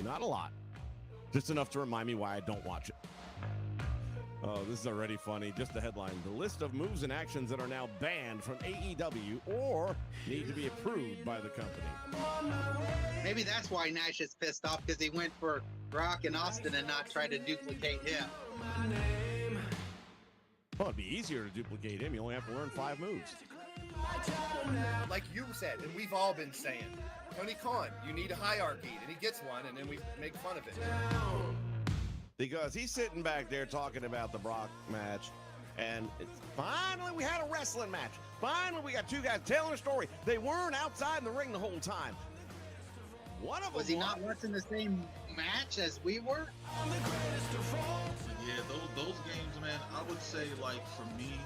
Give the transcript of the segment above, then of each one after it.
Not a lot. Just enough to remind me why I don't watch it. Oh, this is already funny. Just the headline. The list of moves and actions that are now banned from AEW or need to be approved by the company. Maybe that's why Nash is pissed off, because he went for Brock and Austin and not try to duplicate him. Well, it'd be easier to duplicate him. You only have to learn 5 moves. Like you said, and we've all been saying, Tony Khan, you need a hierarchy, and he gets one, and then we make fun of it. Because he's sitting back there talking about the Brock match, and it's finally we had a wrestling match. Finally, we got 2 guys telling a story. They weren't outside the ring the whole time. One of them was he not watching the same match as we were? Yeah, those games, man. I would say, like, for me,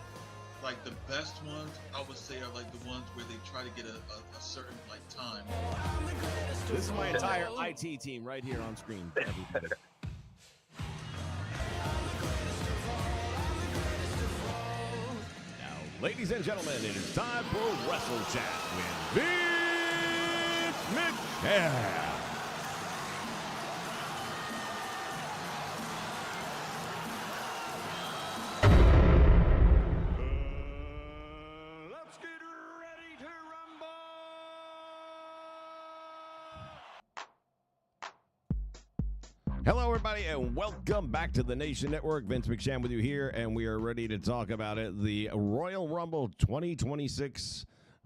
like the best ones, I would say, are like the ones where they try to get a certain like time. This is my entire IT team right here on screen. Everybody. Now, ladies and gentlemen, it is time for Wrestle Chat with Vince McMahon. Hello, everybody, and welcome back to the Nation Network. Vince McMahon with you here, and we are ready to talk about it. The Royal Rumble 2026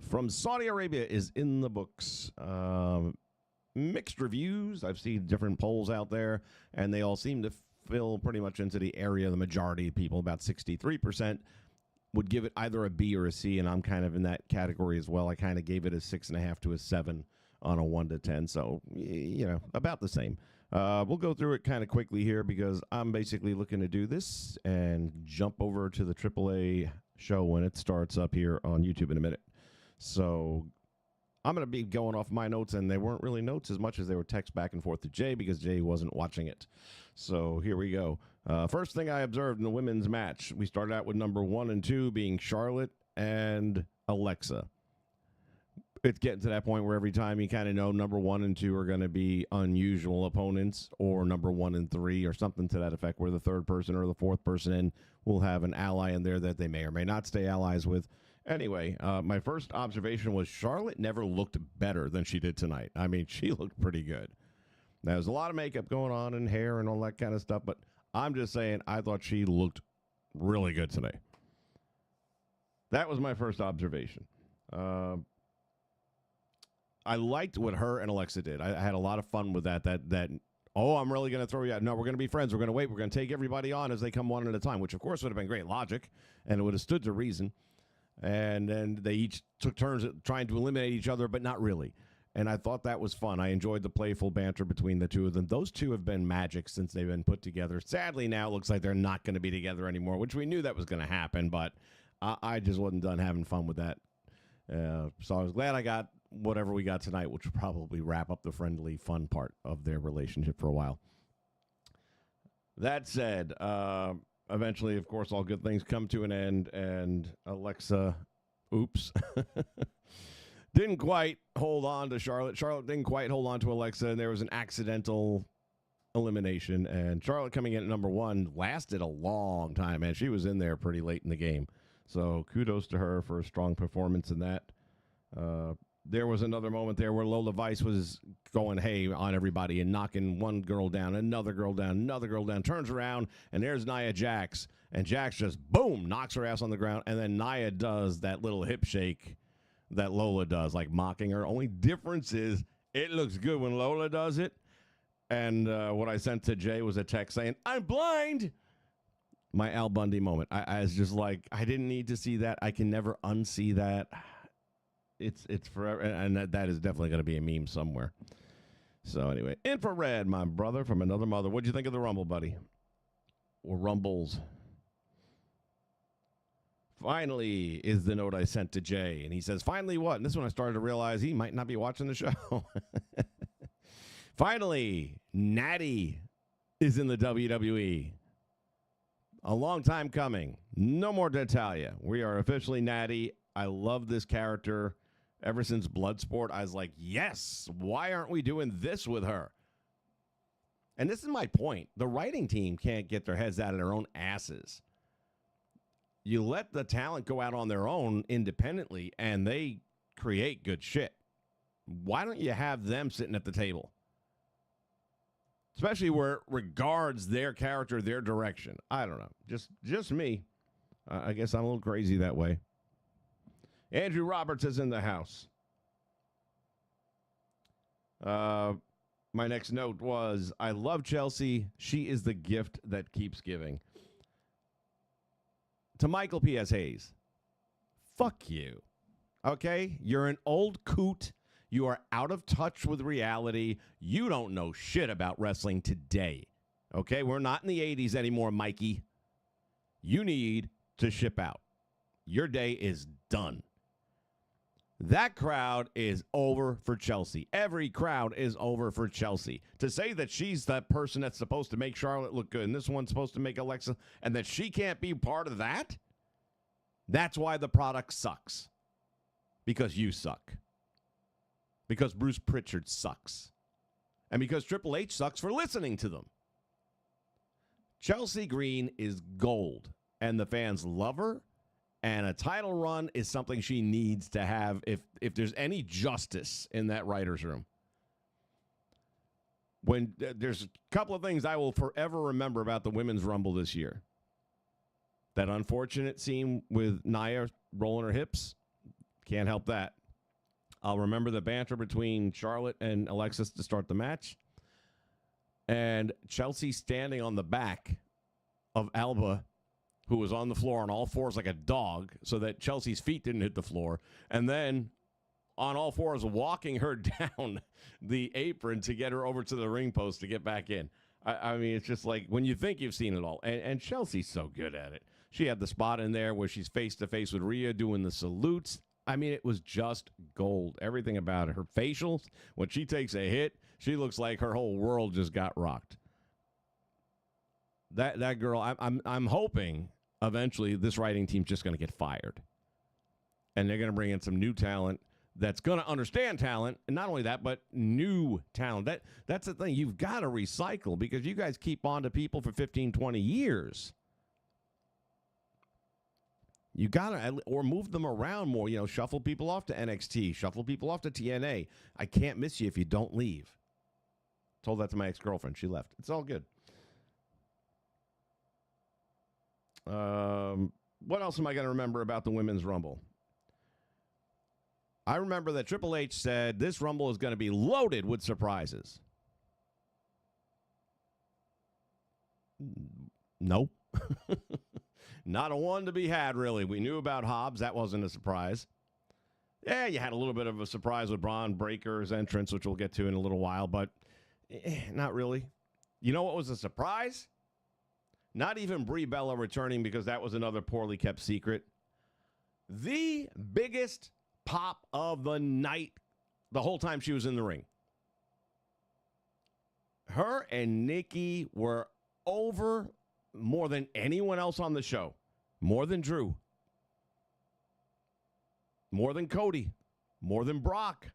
from Saudi Arabia is in the books. Mixed reviews. I've seen different polls out there, and they all seem to fill pretty much into the area. The majority of people, about 63%, would give it either a B or a C, and I'm kind of in that category as well. I kind of gave it a 6.5 to a 7 on a 1 to 10, so, you know, about the same. We'll go through it kind of quickly here because I'm basically looking to do this and jump over to the AAA show when it starts up here on YouTube in a minute. So I'm going to be going off my notes, and they weren't really notes as much as they were text back and forth to Jay because Jay wasn't watching it. So here we go. First thing I observed in the women's match, we started out with number 1 and 2 being Charlotte and Alexa. It's getting to that point where every time you kind of know number 1 and 2 are going to be unusual opponents, or number 1 and 3 or something to that effect, where the third person or the fourth person in will have an ally in there that they may or may not stay allies with. Anyway, my first observation was Charlotte never looked better than she did tonight. I mean, she looked pretty good. Now, there's a lot of makeup going on and hair and all that kind of stuff, but I'm just saying I thought she looked really good today. That was my first observation. I liked what her and Alexa did. I had a lot of fun with that. Oh, I'm really going to throw you out. No, we're going to be friends. We're going to wait. We're going to take everybody on as they come one at a time, which, of course, would have been great logic, and it would have stood to reason. And then they each took turns at trying to eliminate each other, but not really. And I thought that was fun. I enjoyed the playful banter between the two of them. Those two have been magic since they've been put together. Sadly, now it looks like they're not going to be together anymore, which we knew that was going to happen, but I just wasn't done having fun with that. So I was glad I got whatever we got tonight, which will probably wrap up the friendly, fun part of their relationship for a while. That said, eventually, of course, all good things come to an end, and Alexa, oops, didn't quite hold on to Charlotte. Charlotte didn't quite hold on to Alexa, and there was an accidental elimination, and Charlotte coming in at number 1 lasted a long time, and she was in there pretty late in the game. So kudos to her for a strong performance in that. There was another moment there where Lola Vice was going hay on everybody and knocking one girl down, another girl down, turns around, and there's Nia Jax. And Jax just, boom, knocks her ass on the ground. And then Nia does that little hip shake that Lola does, like mocking her. Only difference is it looks good when Lola does it. And what I sent to Jay was a text saying, I'm blind. My Al Bundy moment. I was just like, I didn't need to see that. I can never unsee that. It's forever, and that is definitely going to be a meme somewhere. So anyway, Infrared, my brother from another mother. What'd you think of the Rumble, buddy? Or Rumbles? Finally is the note I sent to Jay, and he says, finally what? And this is when I started to realize he might not be watching the show. Finally, Natty is in the WWE. A long time coming. No more Natalia. We are officially Natty. I love this character. Ever since Bloodsport, I was like, yes, why aren't we doing this with her? And this is my point. The writing team can't get their heads out of their own asses. You let the talent go out on their own independently, and they create good shit. Why don't you have them sitting at the table? Especially where it regards their character, their direction. I don't know. Just me. I guess I'm a little crazy that way. Andrew Roberts is in the house. My next note was, I love Chelsea. She is the gift that keeps giving. To Michael P.S. Hayes, fuck you. Okay? You're an old coot. You are out of touch with reality. You don't know shit about wrestling today. Okay? We're not in the 80s anymore, Mikey. You need to ship out. Your day is done. That crowd is over for Chelsea. Every crowd is over for Chelsea. To say that she's that person that's supposed to make Charlotte look good and this one's supposed to make Alexa, and that she can't be part of that, that's why the product sucks. Because you suck. Because Bruce Pritchard sucks. And because Triple H sucks for listening to them. Chelsea Green is gold, and the fans love her. And a title run is something she needs to have if there's any justice in that writer's room. When there's a couple of things I will forever remember about the Women's Rumble this year. That unfortunate scene with Nia rolling her hips. Can't help that. I'll remember the banter between Charlotte and Alexis to start the match. And Chelsea standing on the back of Alba, who was on the floor on all fours like a dog so that Chelsea's feet didn't hit the floor, and then on all fours walking her down the apron to get her over to the ring post to get back in. I mean, it's just like when you think you've seen it all. And Chelsea's so good at it. She had the spot in there where she's face-to-face with Rhea doing the salutes. I mean, it was just gold. Everything about it. Her facials, when she takes a hit, she looks like her whole world just got rocked. That girl, I'm hoping eventually this writing team's just going to get fired. And they're going to bring in some new talent that's going to understand talent. And not only that, but new talent. That's the thing. You've got to recycle because you guys keep on to people for 15, 20 years. You got to, or move them around more. You know, shuffle people off to NXT. Shuffle people off to TNA. I can't miss you if you don't leave. Told that to my ex-girlfriend. She left. It's all good. What else am I going to remember about the Women's Rumble? I remember that Triple H said this Rumble is going to be loaded with surprises. No. Not a one to be had, really. We knew about Hobbs. That wasn't a surprise. Yeah, you had a little bit of a surprise with Braun Breaker's entrance, which we'll get to in a little while, but not really. You know what was a surprise? Not even Brie Bella returning, because that was another poorly kept secret. The biggest pop of the night the whole time she was in the ring. Her and Nikki were over more than anyone else on the show. More than Drew. More than Cody. More than Brock.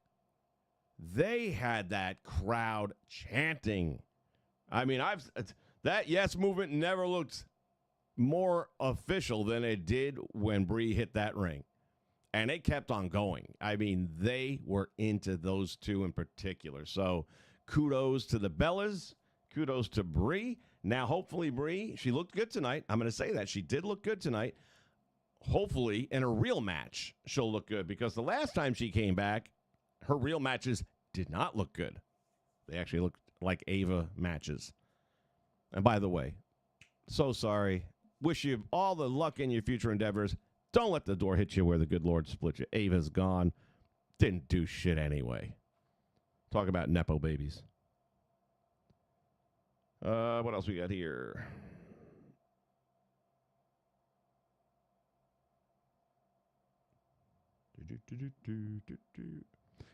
They had that crowd chanting. I mean, that yes movement never looked more official than it did when Brie hit that ring. And it kept on going. I mean, they were into those two in particular. So kudos to the Bellas. Kudos to Brie. Now, hopefully, Brie, she looked good tonight. I'm going to say that. She did look good tonight. Hopefully, in a real match, she'll look good. Because the last time she came back, her real matches did not look good. They actually looked like Ava matches. And by the way, so sorry. Wish you all the luck in your future endeavors. Don't let the door hit you where the good Lord split you. Ava's gone. Didn't do shit anyway. Talk about Nepo babies. What else we got here?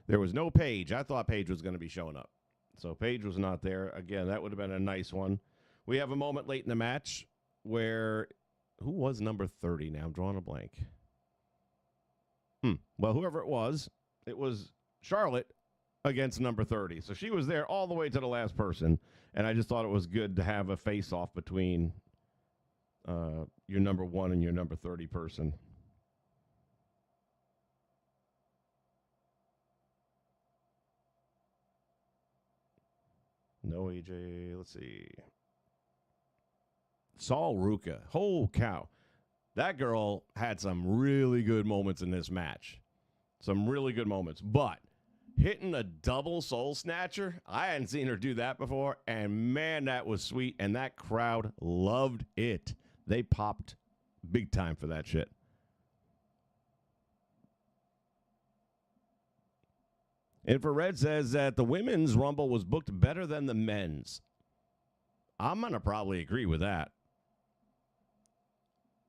There was no Paige. I thought Paige was going to be showing up. So Paige was not there. Again, that would have been a nice one. We have a moment late in the match where... Who was number 30 now? I'm drawing a blank. Well, whoever it was Charlotte against number 30. So she was there all the way to the last person. And I just thought it was good to have a face-off between your number 1 and your number 30 person. No AJ. Let's see. Sol Ruka. Holy cow. That girl had some really good moments in this match. Some really good moments. But hitting a double soul snatcher, I hadn't seen her do that before. And man, that was sweet. And that crowd loved it. They popped big time for that shit. Infrared says that the women's Rumble was booked better than the men's. I'm going to probably agree with that.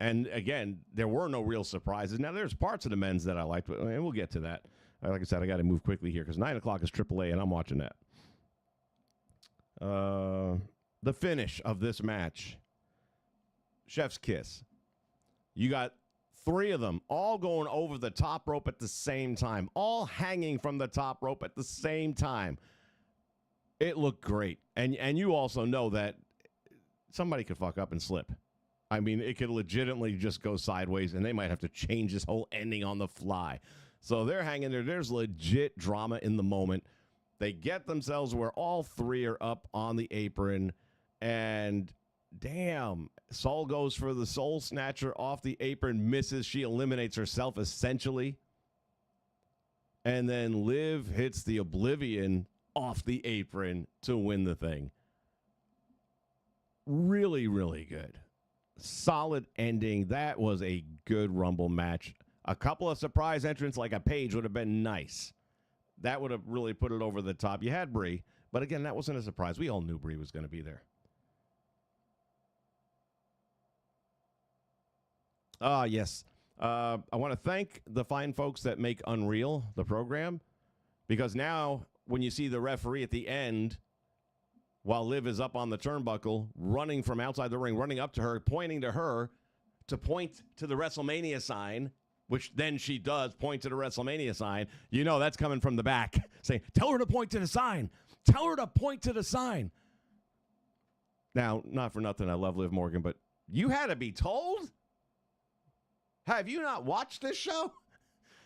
And again, there were no real surprises. Now, there's parts of the men's that I liked, and we'll get to that. Like I said, I got to move quickly here because 9 o'clock is AAA, and I'm watching that. The finish of this match, Chef's Kiss. You got 3 of them all going over the top rope at the same time, all hanging from the top rope at the same time. It looked great. And you also know that somebody could fuck up and slip. I mean, it could legitimately just go sideways, and they might have to change this whole ending on the fly. So they're hanging there. There's legit drama in the moment. They get themselves where all 3 are up on the apron, and damn, Sol goes for the soul snatcher off the apron, misses. She eliminates herself, essentially. And then Liv hits the Oblivion off the apron to win the thing. Really, really good. Solid ending. That was a good Rumble match. A couple of surprise entrants like a Paige would have been nice. That would have really put it over the top. You had Brie, but again, that wasn't a surprise. We all knew Brie was going to be there. Yes. I want to thank the fine folks that make Unreal, the program, because now when you see the referee at the end, while Liv is up on the turnbuckle, running from outside the ring, running up to her, pointing to her to point to the WrestleMania sign, which then she does point to the WrestleMania sign, you know that's coming from the back, saying, tell her to point to the sign. Tell her to point to the sign. Now, not for nothing, I love Liv Morgan, but you had to be told? Have you not watched this show?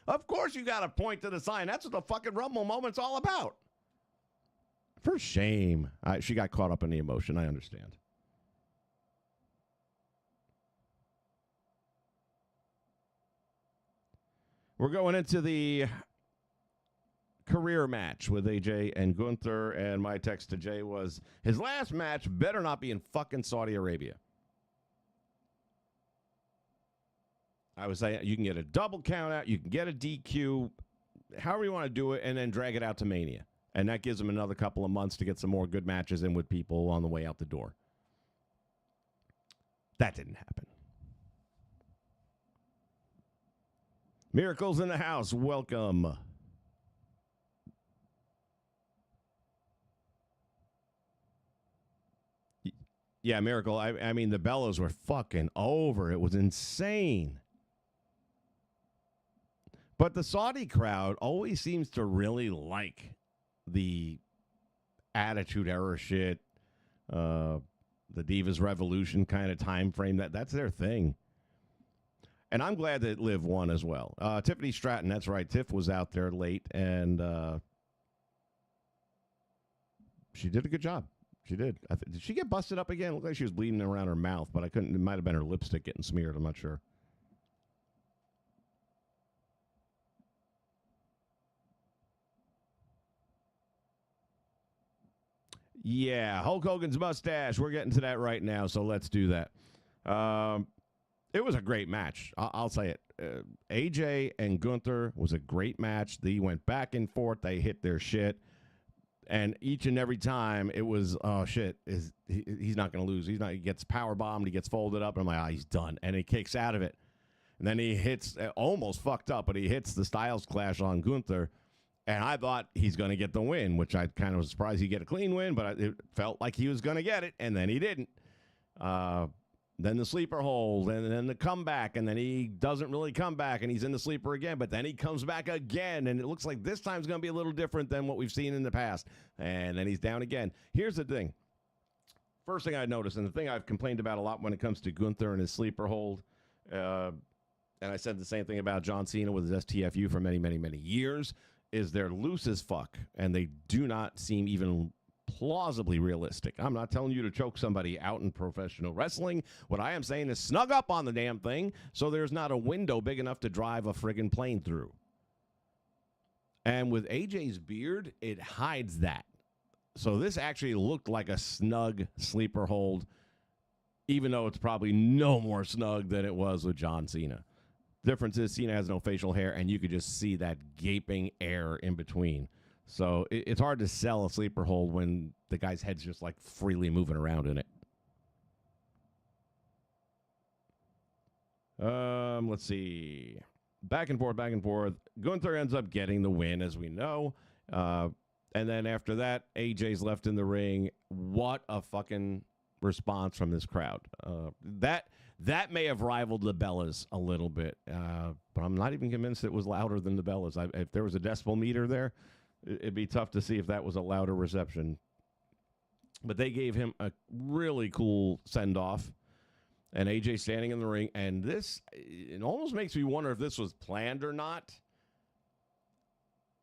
Of course you got to point to the sign. That's what the fucking Rumble moment's all about. For shame. She got caught up in the emotion. I understand. We're going into the career match with AJ and Gunther, and my text to Jay was, his last match better not be in fucking Saudi Arabia. I was saying you can get a double count out, you can get a DQ, however you want to do it, and then drag it out to Mania. And that gives them another couple of months to get some more good matches in with people on the way out the door. That didn't happen. Miracles in the house, welcome. Yeah, Miracle. I mean, the Bellas were fucking over. It was insane. But the Saudi crowd always seems to really like the Attitude Era shit, the Divas Revolution kind of time frame. That's their thing. And I'm glad that Liv won as well. Tiffany Stratton, that's right. Tiff was out there late, and she did a good job. She did. Did she get busted up again? It looked like she was bleeding around her mouth, but I couldn't. It might have been her lipstick getting smeared. I'm not sure. Yeah, Hulk Hogan's mustache. We're getting to that right now, so let's do that. It was a great match. I'll say it. AJ and Gunther was a great match. They went back and forth. They hit their shit. And each and every time it was, oh, shit, he's not going to lose. He gets power bombed. He gets folded up. And I'm like, he's done. And he kicks out of it. And then he hits, almost fucked up, but he hits the Styles Clash on Gunther. And I thought he's going to get the win, which I kind of was surprised he'd get a clean win, but it felt like he was going to get it. And then he didn't. Then the sleeper hold, and then the comeback, and then he doesn't really come back, and he's in the sleeper again, but then he comes back again, and it looks like this time's going to be a little different than what we've seen in the past. And then he's down again. Here's the thing. First thing I noticed, and the thing I've complained about a lot when it comes to Gunther and his sleeper hold, and I said the same thing about John Cena with his STFU for many, many, many years, is they're loose as fuck, and they do not seem even plausibly realistic. I'm not telling you to choke somebody out in professional wrestling. What I am saying is snug up on the damn thing so there's not a window big enough to drive a friggin' plane through. And with AJ's beard, it hides that. So this actually looked like a snug sleeper hold, even though it's probably no more snug than it was with John Cena. Difference is Cena has no facial hair, and you could just see that gaping air in between. So it's hard to sell a sleeper hold when the guy's head's just like freely moving around in it. Let's see. Back and forth, back and forth. Gunther ends up getting the win, as we know. And then after that, AJ's left in the ring. What a fucking response from this crowd. That may have rivaled the Bellas a little bit, but I'm not even convinced it was louder than the Bellas. If there was a decibel meter there, it'd be tough to see if that was a louder reception. But they gave him a really cool send-off, and AJ standing in the ring. And this, it almost makes me wonder if this was planned or not.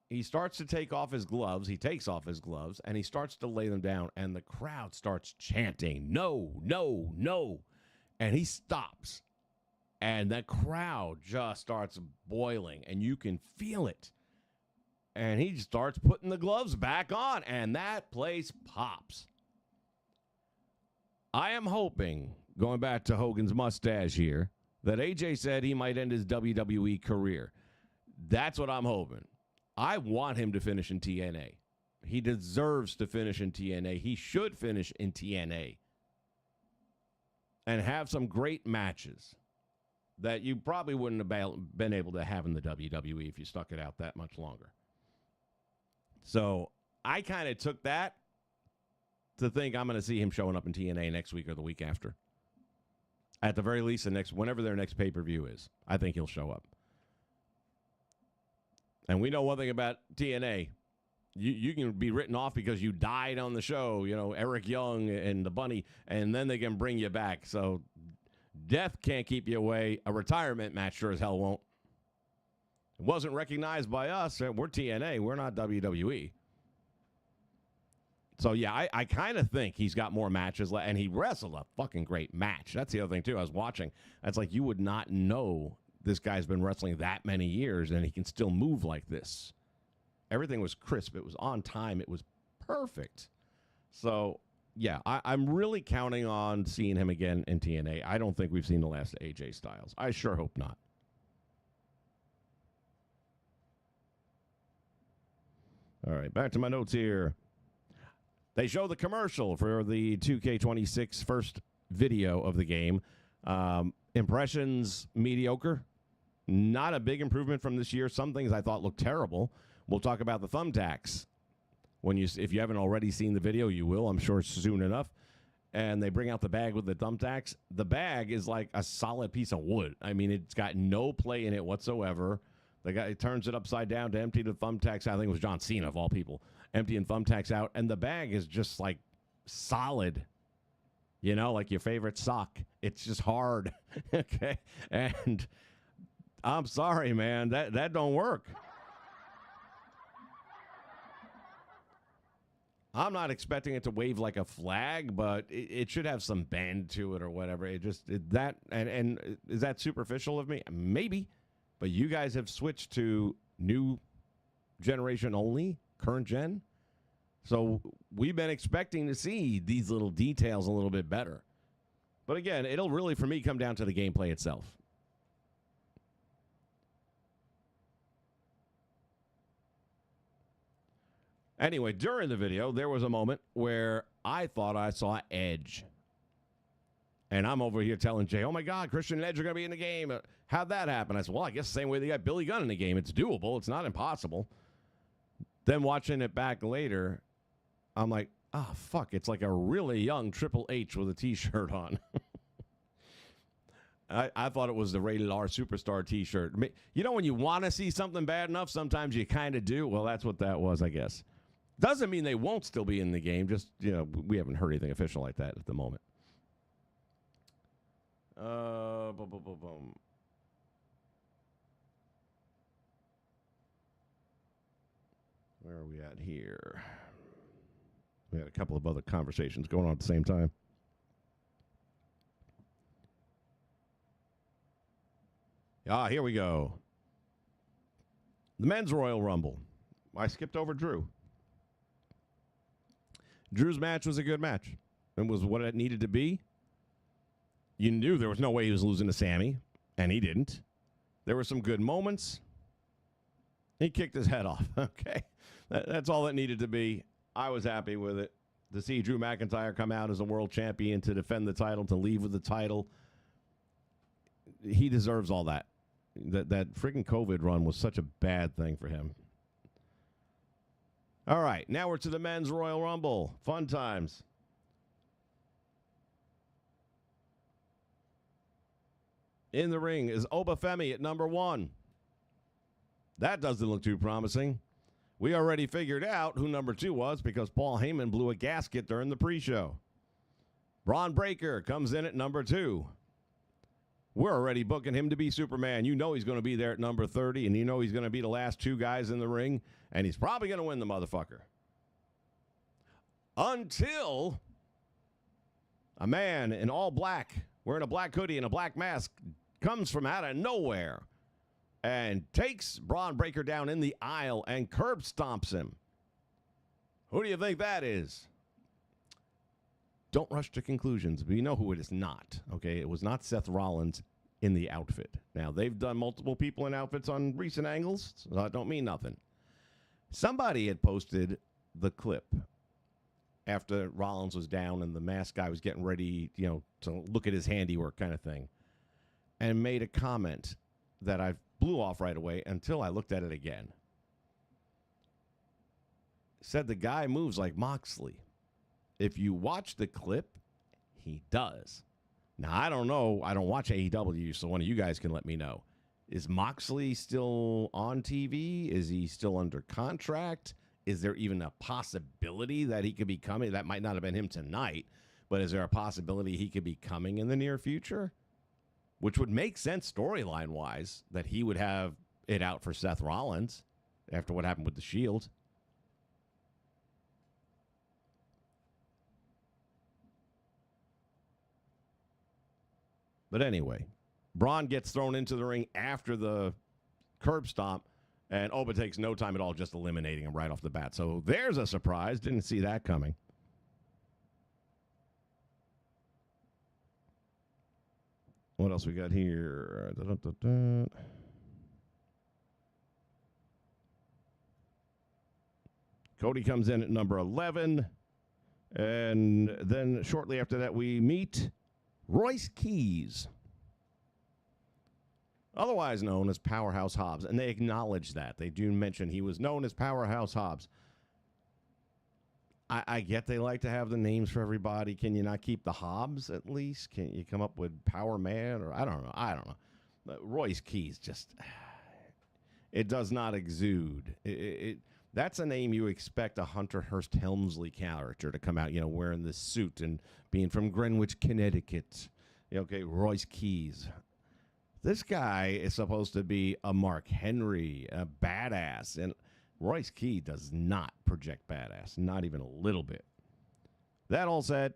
He starts to take off his gloves. He takes off his gloves, and he starts to lay them down, and the crowd starts chanting, "No, no, no." And he stops, and that crowd just starts boiling, and you can feel it. And he starts putting the gloves back on, and that place pops. I am hoping, going back to Hogan's mustache here, that AJ said he might end his WWE career. That's what I'm hoping. I want him to finish in TNA. He deserves to finish in TNA. He should finish in TNA. And have some great matches that you probably wouldn't have been able to have in the WWE if you stuck it out that much longer. So I kind of took that to think I'm going to see him showing up in TNA next week or the week after. At the very least, whenever their next pay-per-view is, I think he'll show up. And we know one thing about TNA. You can be written off because you died on the show, Eric Young and the Bunny, and then they can bring you back. So death can't keep you away. A retirement match sure as hell won't. It wasn't recognized by us. We're TNA. We're not WWE. So, yeah, I kind of think he's got more matches. And he wrestled a fucking great match. That's the other thing, too. I was watching. It's like you would not know this guy's been wrestling that many years and he can still move like this. Everything was crisp. It was on time. It was perfect. So, yeah, I'm really counting on seeing him again in TNA. I don't think we've seen the last AJ Styles. I sure hope not. All right, back to my notes here. They show the commercial for the 2K26 first video of the game. Impressions, mediocre. Not a big improvement from this year. Some things I thought looked terrible. We'll talk about the thumbtacks. If you haven't already seen the video, you will, I'm sure, soon enough. And they bring out the bag with the thumbtacks. The bag is like a solid piece of wood. I mean, it's got no play in it whatsoever. The guy turns it upside down to empty the thumbtacks. I think it was John Cena, of all people, emptying thumbtacks out. And the bag is just like solid, you know, like your favorite sock. It's just hard. Okay. And I'm sorry, man, that don't work. I'm not expecting it to wave like a flag, but it should have some bend to it or whatever. And is that superficial of me? Maybe. But you guys have switched to new generation only, current gen. So we've been expecting to see these little details a little bit better. But again, it'll really, for me, come down to the gameplay itself. Anyway, during the video, there was a moment where I thought I saw Edge. And I'm over here telling Jay, oh, my God, Christian and Edge are going to be in the game. How'd that happen? I said, well, I guess the same way they got Billy Gunn in the game. It's doable. It's not impossible. Then watching it back later, I'm like, oh, fuck. It's like a really young Triple H with a T-shirt on. I thought it was the Rated R Superstar T-shirt. You know when you want to see something bad enough, sometimes you kind of do? Well, that's what that was, I guess. Doesn't mean they won't still be in the game. Just, you know, we haven't heard anything official like that at the moment. Where are we at here? We had a couple of other conversations going on at the same time. Here we go. The men's Royal Rumble. I skipped over Drew. Drew's match was a good match. It was what it needed to be. You knew there was no way he was losing to Sammy, and he didn't. There were some good moments. He kicked his head off, okay? That's all it needed to be. I was happy with it. To see Drew McIntyre come out as a world champion, to defend the title, to leave with the title, he deserves all that. That freaking COVID run was such a bad thing for him. All right, now we're to the men's Royal Rumble. Fun times. In the ring is Obafemi at number 1. That doesn't look too promising. We already figured out who number 2 was because Paul Heyman blew a gasket during the pre-show. Braun Breaker comes in at number 2. We're already booking him to be Superman. You know he's going to be there at number 30, and you know he's going to be the last 2 guys in the ring, and he's probably going to win the motherfucker. Until a man in all black, wearing a black hoodie and a black mask, comes from out of nowhere and takes Braun Breaker down in the aisle and curb stomps him. Who do you think that is? Don't rush to conclusions, but you know who it is not, okay? It was not Seth Rollins in the outfit. Now, they've done multiple people in outfits on recent angles, so that don't mean nothing. Somebody had posted the clip after Rollins was down and the mask guy was getting ready, you know, to look at his handiwork kind of thing, and made a comment that I blew off right away until I looked at it again. Said the guy moves like Moxley. If you watch the clip, he does. Now, I don't know. I don't watch AEW, so one of you guys can let me know. Is Moxley still on TV? Is he still under contract? Is there even a possibility that he could be coming? That might not have been him tonight, but is there a possibility he could be coming in the near future? Which would make sense storyline-wise, that he would have it out for Seth Rollins after what happened with the Shield. But anyway, Braun gets thrown into the ring after the curb stomp, and Oba takes no time at all, just eliminating him right off the bat. So there's a surprise. Didn't see that coming. What else we got here? Dun-dun-dun-dun. Cody comes in at number 11. And then shortly after that, we meet Royce Keys, otherwise known as Powerhouse Hobbs. And they acknowledge that. They do mention he was known as Powerhouse Hobbs. I get they like to have the names for everybody. Can you not keep the Hobbs at least? Can you come up with Power Man? Or I don't know. But Royce Keys just, it does not exude. That's a name you expect a Hunter Hearst Helmsley character to come out, wearing this suit and being from Greenwich, Connecticut. Okay, Royce Keys. This guy is supposed to be a Mark Henry, a badass, and Royce Keys does not project badass, not even a little bit. That all said,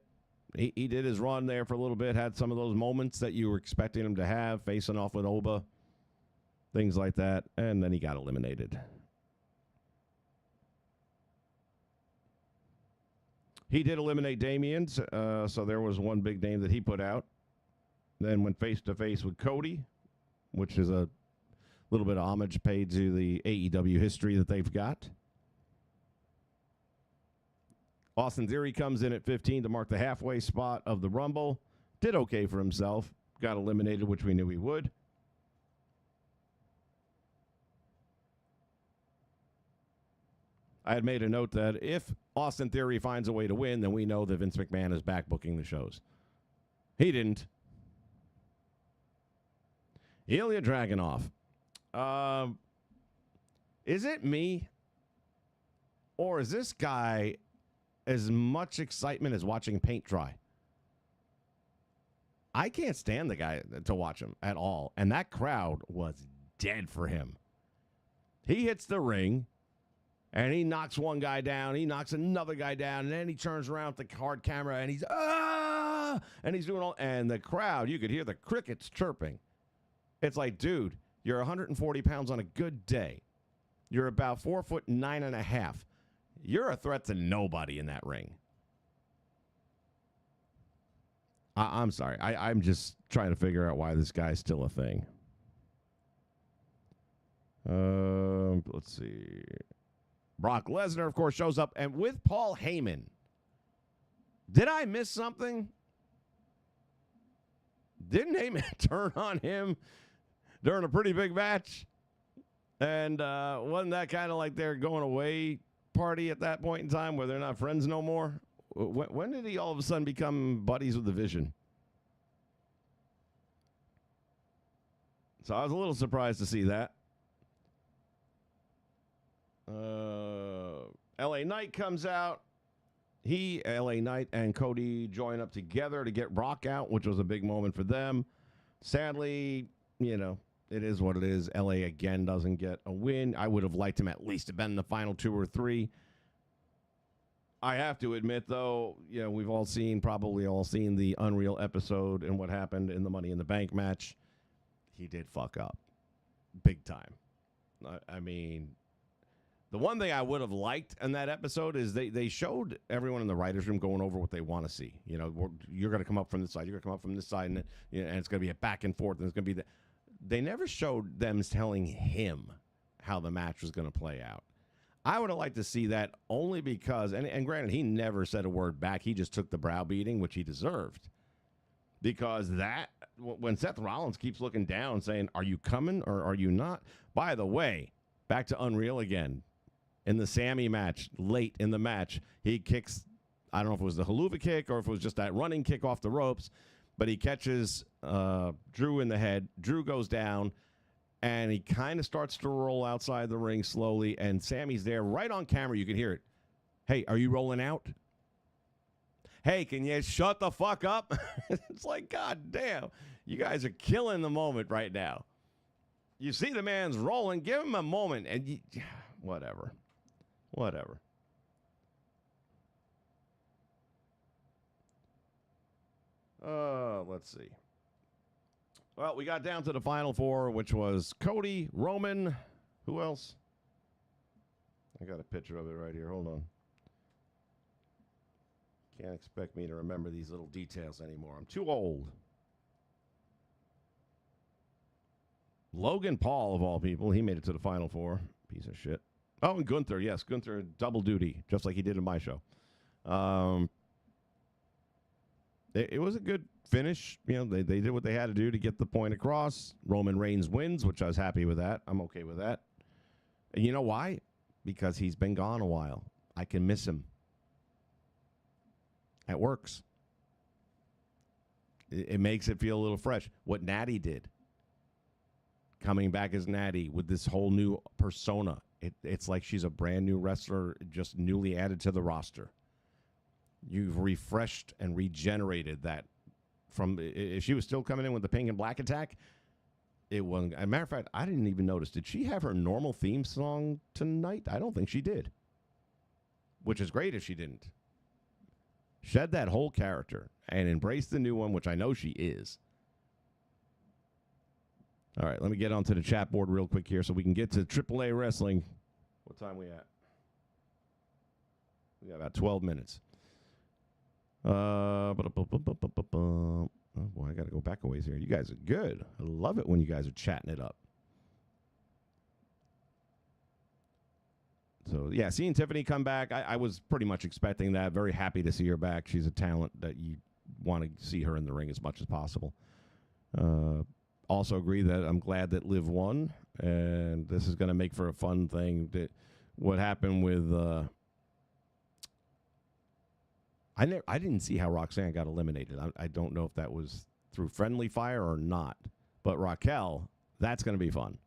he did his run there for a little bit, had some of those moments that you were expecting him to have, facing off with Oba, things like that, and then he got eliminated. He did eliminate Damian, so there was one big name that he put out. Then went face-to-face with Cody, which is a little bit of homage paid to the AEW history that they've got. Austin Theory comes in at 15 to mark the halfway spot of the Rumble. Did okay for himself. Got eliminated, which we knew he would. I had made a note that if Austin Theory finds a way to win, then we know that Vince McMahon is back booking the shows. He didn't. Ilya Dragunov. Is it me? Or is this guy as much excitement as watching paint dry? I can't stand the guy to watch him at all. And that crowd was dead for him. He hits the ring, and he knocks one guy down. He knocks another guy down, and then he turns around with the hard camera, and he's, ah! And he's doing all, and the crowd, you could hear the crickets chirping. It's like, dude, you're 140 pounds on a good day. You're about 4'9.5". You're a threat to nobody in that ring. I'm sorry. I'm just trying to figure out why this guy's still a thing. Let's see. Brock Lesnar, of course, shows up, and with Paul Heyman. Did I miss something? Didn't Heyman turn on him during a pretty big match? And wasn't that kind of like their going away party at that point in time where they're not friends no more? When did he all of a sudden become buddies with the Vision? So I was a little surprised to see that. LA Knight comes out. LA Knight and Cody join up together to get Brock out, which was a big moment for them. Sadly, it is what it is. LA again doesn't get a win. I would have liked him at least to have been in the final 2 or 3. I have to admit, though, we've probably all seen the Unreal episode and what happened in the Money in the Bank match. He did fuck up. Big time. I mean, the one thing I would have liked in that episode is they showed everyone in the writer's room going over what they want to see. You're going to come up from this side. You're going to come up from this side, and it's going to be a back and forth, and it's going to be They never showed them telling him how the match was going to play out. I would have liked to see that only because, and granted, he never said a word back. He just took the browbeating, which he deserved. Because when Seth Rollins keeps looking down saying, are you coming or are you not? By the way, back to Unreal again. In the Sammy match, late in the match, he kicks, I don't know if it was the haluva kick or if it was just that running kick off the ropes, but he catches Drew in the head. Drew goes down, and he kind of starts to roll outside the ring slowly, and Sammy's there right on camera. You can hear it. Hey, are you rolling out? Hey, can you shut the fuck up? It's like, God damn, you guys are killing the moment right now. You see the man's rolling, give him a moment, and whatever. Let's see. Well, we got down to the final four, which was Cody, Roman. Who else? I got a picture of it right here. Hold on. Can't expect me to remember these little details anymore. I'm too old. Logan Paul, of all people, he made it to the final four. Piece of shit. Oh, and Gunther. Yes, Gunther, double duty, just like he did in my show. It was a good finish. You know, they did what they had to do to get the point across. Roman Reigns wins, which I was happy with that. I'm okay with that. And you know why? Because he's been gone a while. I can miss him. It works. It makes it feel a little fresh. What Natty did, coming back as Natty with this whole new persona. It's like she's a brand new wrestler, just newly added to the roster. You've refreshed and regenerated that. From if she was still coming in with the pink and black attack, it wasn't. As a matter of fact, I didn't even notice. Did she have her normal theme song tonight? I don't think she did. Which is great if she didn't. Shed that whole character and embrace the new one, which I know she is. All right, let me get onto the chat board real quick here so we can get to AAA Wrestling. What time we at? We got about 12 minutes. Oh, boy, I got to go back a ways here. You guys are good. I love it when you guys are chatting it up. So, yeah, seeing Tiffany come back, I was pretty much expecting that. Very happy to see her back. She's a talent that you want to see her in the ring as much as possible. Also agree that I'm glad that Liv won, and this is going to make for a fun thing. What happened with I didn't see how Roxanne got eliminated. I don't know if that was through friendly fire or not. But Raquel, that's going to be fun.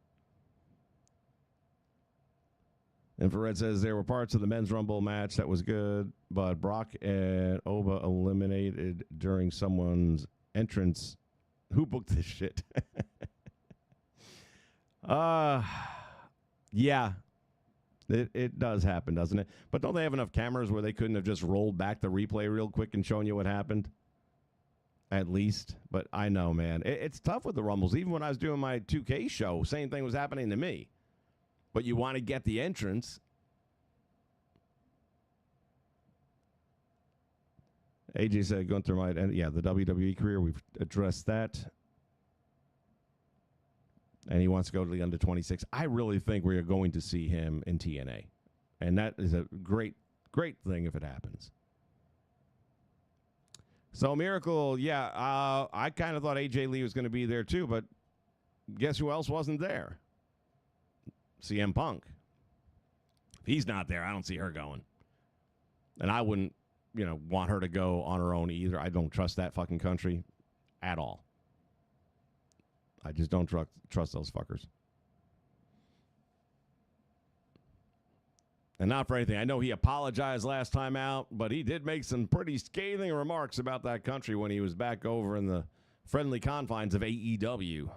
Infrared says there were parts of the men's Rumble match that was good, but Brock and Oba eliminated during someone's entrance. Who booked this shit? Yeah. It does happen, doesn't it? But don't they have enough cameras where they couldn't have just rolled back the replay real quick and shown you what happened? At least. But I know, man. It's tough with the Rumbles. Even when I was doing my 2K show, same thing was happening to me. But you want to get the entrance. AJ said Gunther might end. Yeah, the WWE career, we've addressed that. And he wants to go to the under 26. I really think we are going to see him in TNA. And that is a great, great thing if it happens. So, Miracle, yeah, I kind of thought AJ Lee was going to be there too, but guess who else wasn't there? CM Punk. If he's not there, I don't see her going. And I wouldn't, want her to go on her own either. I don't trust that fucking country at all. I just don't trust those fuckers. And not for anything. I know he apologized last time out, but he did make some pretty scathing remarks about that country when he was back over in the friendly confines of AEW.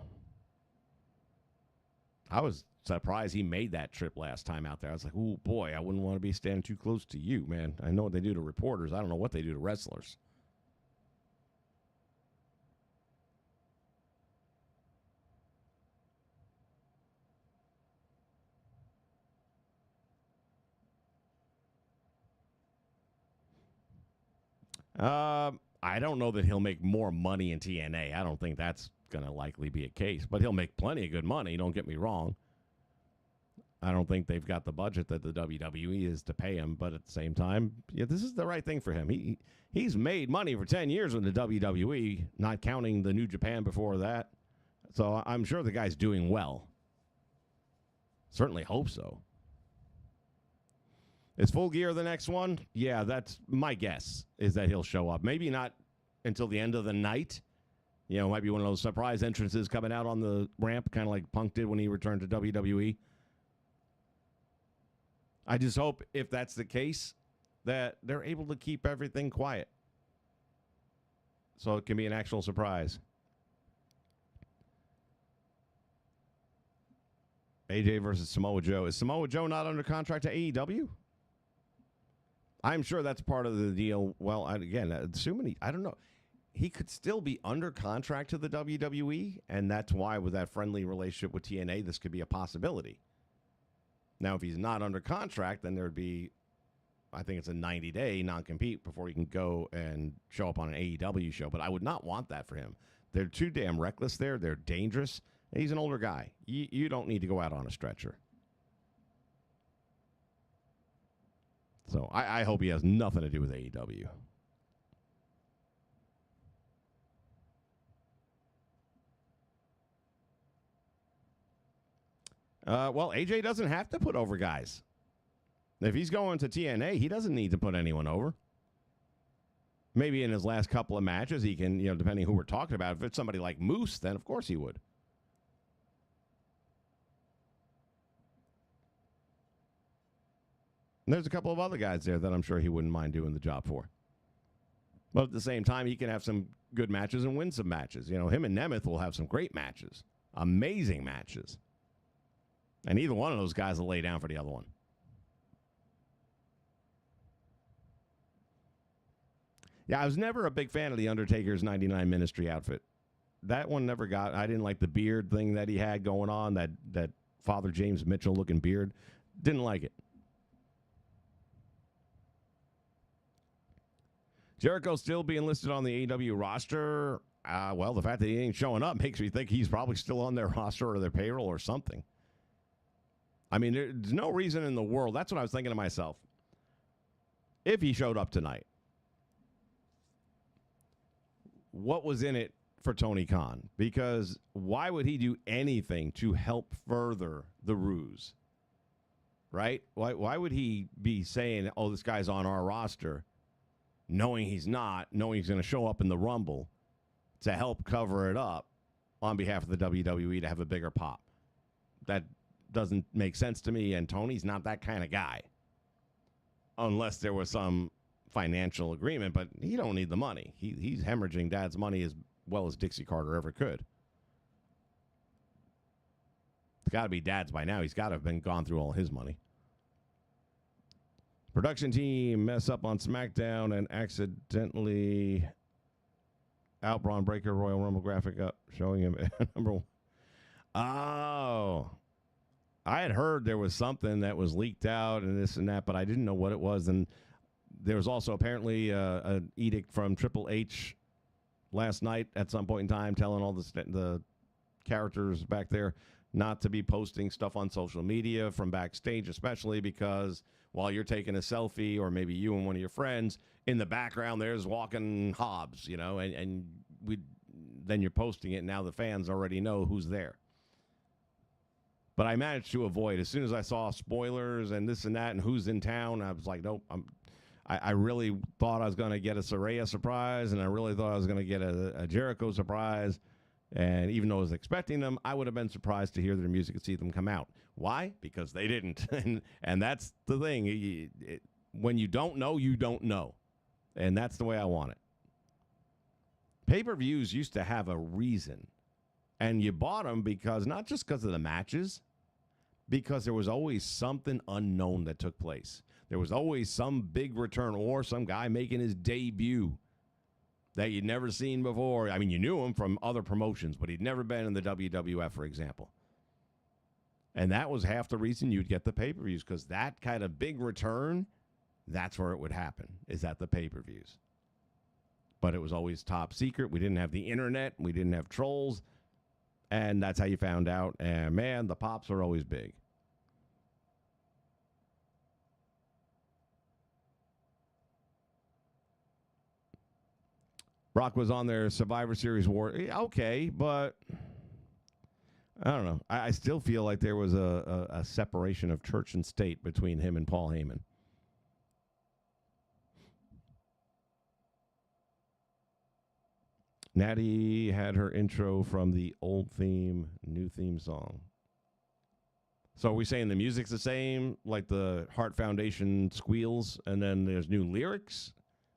I was surprised he made that trip last time out there. I was like, oh, boy, I wouldn't want to be standing too close to you, man. I know what they do to reporters. I don't know what they do to wrestlers. I don't know that he'll make more money in TNA. I don't think that's going to likely be a case. But he'll make plenty of good money, don't get me wrong. I don't think they've got the budget that the WWE is to pay him. But at the same time, yeah, this is the right thing for him. He's made money for 10 years with the WWE, not counting the New Japan before that. So I'm sure the guy's doing well. Certainly hope so. Is Full Gear the next one? Yeah, that's my guess, is that he'll show up. Maybe not until the end of the night. It might be one of those surprise entrances coming out on the ramp, kind of like Punk did when he returned to WWE. I just hope, if that's the case, that they're able to keep everything quiet. So it can be an actual surprise. AJ versus Samoa Joe. Is Samoa Joe not under contract to AEW? I'm sure that's part of the deal. Well, again, assuming I don't know. he could still be under contract to the WWE, and that's why with that friendly relationship with TNA, this could be a possibility. Now, if he's not under contract, then there'd be, I think it's a 90-day non-compete before he can go and show up on an AEW show, but I would not want that for him. They're too damn reckless there. They're dangerous. He's an older guy. You don't need to go out on a stretcher. So I hope he has nothing to do with AEW. Well, AJ doesn't have to put over guys. If he's going to TNA, he doesn't need to put anyone over. Maybe in his last couple of matches, he can, depending who we're talking about. If it's somebody like Moose, then of course he would. And there's a couple of other guys there that I'm sure he wouldn't mind doing the job for. But at the same time, he can have some good matches and win some matches. Him and Nemeth will have some great matches. Amazing matches. And either one of those guys will lay down for the other one. Yeah, I was never a big fan of the Undertaker's 99 Ministry outfit. That one never got. I didn't like the beard thing that he had going on, that Father James Mitchell looking beard. Didn't like it. Jericho still being listed on the AEW roster. Well, the fact that he ain't showing up makes me think he's probably still on their roster or their payroll or something. I mean, there's no reason in the world. That's what I was thinking to myself. If he showed up tonight, what was in it for Tony Khan? Because why would he do anything to help further the ruse? Right? Why would he be saying, oh, this guy's on our roster, knowing he's not, knowing he's going to show up in the Rumble to help cover it up on behalf of the WWE to have a bigger pop? That doesn't make sense to me, and Tony's not that kind of guy. Unless there was some financial agreement, but he don't need the money. He's hemorrhaging Dad's money as well as Dixie Carter ever could. It's got to be Dad's by now. He's got to have been gone through all his money. Production team mess up on SmackDown and accidentally out Braun Breaker Royal Rumble graphic up showing him number one. Oh, I had heard there was something that was leaked out and this and that, but I didn't know what it was. And there was also apparently an edict from Triple H last night at some point in time telling all the characters back there not to be posting stuff on social media from backstage, especially because while you're taking a selfie or maybe you and one of your friends, in the background there's walking Hobbs, and then you're posting it, and now the fans already know who's there. But I managed to avoid, as soon as I saw spoilers and this and that and who's in town, I was like, nope. I really thought I was going to get a Saraya surprise, and I really thought I was going to get a Jericho surprise. And even though I was expecting them, I would have been surprised to hear their music and see them come out. Why? Because they didn't. and that's the thing. When you don't know, you don't know. And that's the way I want it. Pay-per-views used to have a reason. And you bought them because, not just because of the matches, because there was always something unknown that took place. There was always some big return or some guy making his debut that you'd never seen before. I mean, you knew him from other promotions, but he'd never been in the WWF, for example. And that was half the reason you'd get the pay-per-views, because that kind of big return, that's where it would happen, is at the pay-per-views. But it was always top secret. We didn't have the internet. We didn't have trolls. And that's how you found out. And, man, the pops are always big. Brock was on their Survivor Series war. Okay, but I don't know. I still feel like there was a separation of church and state between him and Paul Heyman. Natty had her intro from the old theme, new theme song. So are we saying the music's the same, like the Heart Foundation squeals, and then there's new lyrics?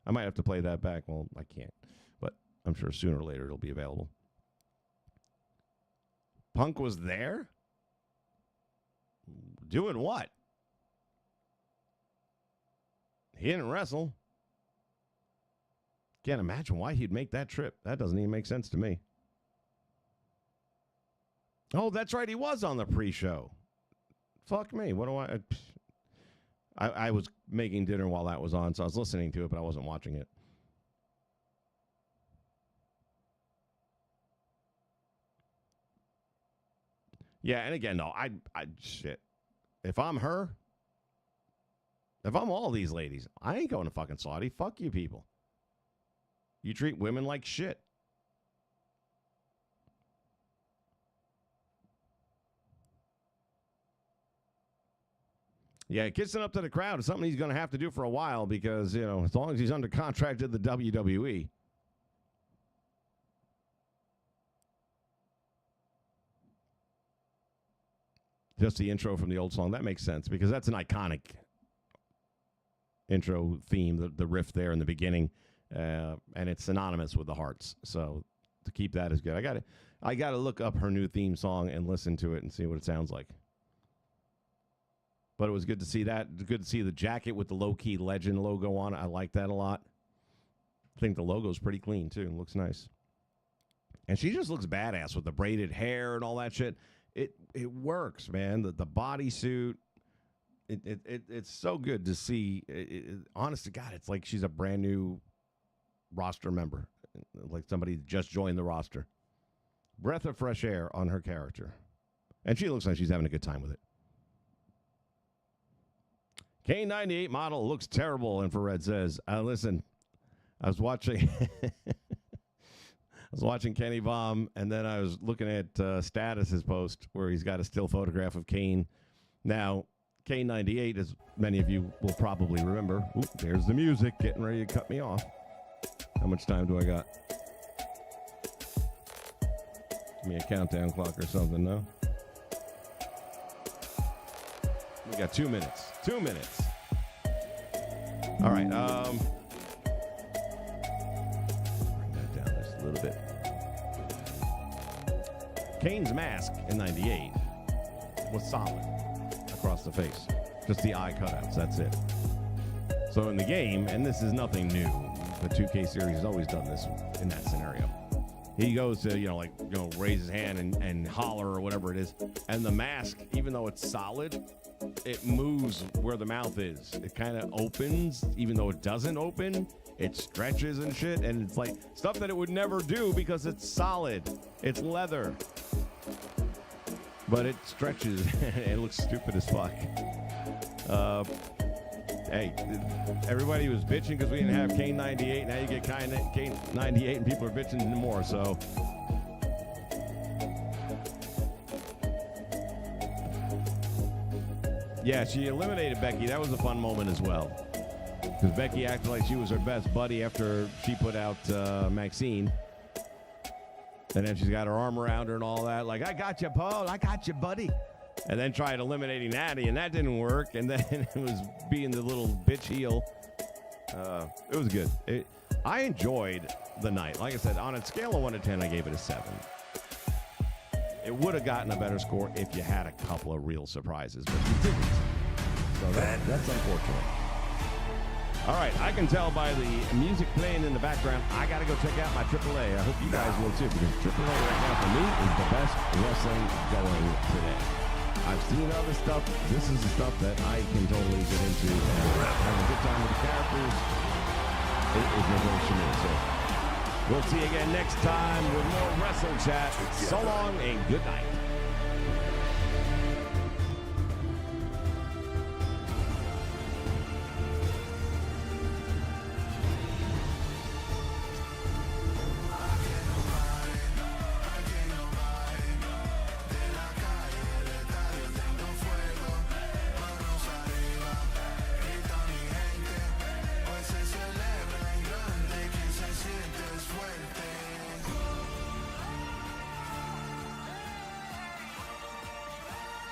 I might have to play that back. Well, I can't. But I'm sure sooner or later it'll be available. Punk was there? Doing what? He didn't wrestle. Can't imagine why he'd make that trip. That doesn't even make sense to me. Oh, that's right. He was on the pre-show. Fuck me. What do I was making dinner while that was on, so I was listening to it, but I wasn't watching it. Yeah, and again, no, shit. If I'm her, if I'm all these ladies, I ain't going to fucking Saudi. Fuck you people. You treat women like shit. Yeah, kissing up to the crowd is something he's going to have to do for a while because, as long as he's under contract at the WWE. Just the intro from the old song. That makes sense because that's an iconic intro theme, the riff there in the beginning, and it's synonymous with the Hearts. So to keep that is good. I got to look up her new theme song and listen to it and see what it sounds like. But it was good to see that. Good to see the jacket with the low-key Legend logo on it. I like that a lot. I think the logo's pretty clean, too. It looks nice. And she just looks badass with the braided hair and all that shit. It works, man. The bodysuit, it's so good to see. Honest to God, it's like she's a brand new roster member, like somebody just joined the roster. Breath of fresh air on her character, and she looks like she's having a good time with it. K98 model looks terrible, Infrared says. Listen, I was watching. I was watching Kenny Baum, and then I was looking at Status's post where he's got a still photograph of Kane. Now, K98, as many of you will probably remember. Oop, there's the music getting ready to cut me off. How much time do I got? Give me a countdown clock or something, no? We got 2 minutes. 2 minutes. All right. A little bit. Kane's mask in 98 was solid across the face. Just the eye cutouts, that's it. So in the game, and this is nothing new, the 2K series has always done this in that scenario. He goes to, raise his hand and holler or whatever it is. And the mask, even though it's solid, it moves where the mouth is. It kind of opens, even though it doesn't open. It stretches and shit, and it's like stuff that it would never do because it's solid. It's leather. But it stretches, and it looks stupid as fuck. Hey, everybody was bitching because we didn't have K98. Now you get K98, and people are bitching more, so... Yeah, she eliminated Becky. That was a fun moment as well. Because Becky acted like she was her best buddy after she put out Maxine. And then she's got her arm around her and all that. Like, I got you, Paul. I got you, buddy. And then tried eliminating Natty, and that didn't work. And then it was being the little bitch heel. It was good. I enjoyed the night. Like I said, on a scale of 1 to 10, I gave it a 7. It would have gotten a better score if you had a couple of real surprises, but you didn't. So that's unfortunate. All right, I can tell by the music playing in the background, I got to go check out my AAA. I hope you guys will too, because AAA right now for me is the best wrestling going today. I've seen other stuff. This is the stuff that I can totally get into and have a good time with the characters. It is no way to me. So we'll see you again next time with more Wrestle Chat. So long and good night.